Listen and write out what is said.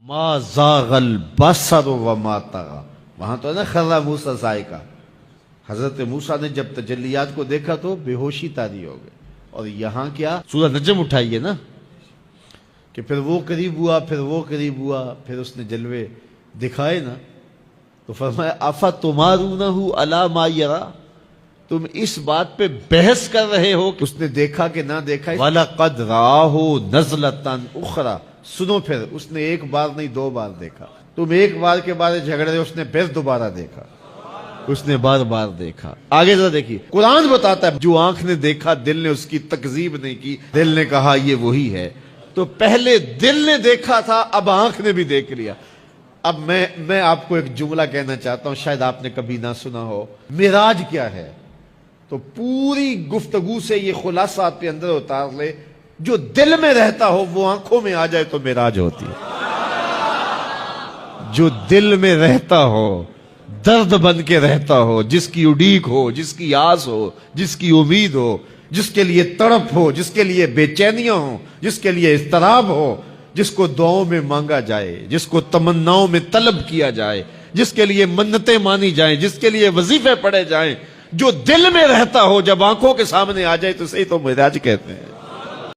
ما زاغ البصر وما طغى، وہاں تو ہے نا خرّ موسیٰ صاعقہ، حضرت موسیٰ نے جب تجلیات کو دیکھا تو بے ہوشی طاری ہو گئے. اور یہاں کیا سورہ نجم اٹھائیے نا کہ پھر وہ قریب ہوا، پھر وہ قریب ہوا، پھر اس نے جلوے دکھائے نا، تو فرمایا اَفَتُمَارُونَهُ عَلَى مَا يَرَى، تم اس بات پہ بحث کر رہے ہو کہ اس نے دیکھا کہ نہ دیکھا. وَلَقَدْ رَآهُ نَزْلَةً أُخْرَى، سنو پھر اس نے ایک بار نہیں دو بار دیکھا. تم ایک بار کے بارے جھگڑ رہے ہو، اس نے پھر دوبارہ دیکھا، اس نے بار بار دیکھا. آگے ذرا دیکھیے، قرآن بتاتا ہے جو آنکھ نے دیکھا دل نے اس کی تکذیب نہیں کی، دل نے کہا یہ وہی ہے. تو پہلے دل نے دیکھا تھا، اب آنکھ نے بھی دیکھ لیا. اب میں آپ کو ایک جملہ کہنا چاہتا ہوں، شاید آپ نے کبھی نہ سنا ہو. معراج کیا ہے؟ تو پوری گفتگو سے یہ خلاصہ آپ کے اندر اتار لے، جو دل میں رہتا ہو وہ آنکھوں میں آ جائے تو معراج ہوتی ہے. جو دل میں رہتا ہو، درد بن کے رہتا ہو، جس کی اڈیک ہو، جس کی آس ہو، جس کی امید ہو، جس کے لیے تڑپ ہو، جس کے لیے بے چینیاں ہوں، جس کے لیے اضطراب ہو، جس کو دعاؤں میں مانگا جائے، جس کو تمناؤں میں طلب کیا جائے، جس کے لیے منتیں مانی جائیں، جس کے لیے وظیفے پڑھے جائیں، جو دل میں رہتا ہو جب آنکھوں کے سامنے آ جائے تو صحیح تو معراج کہتے ہیں.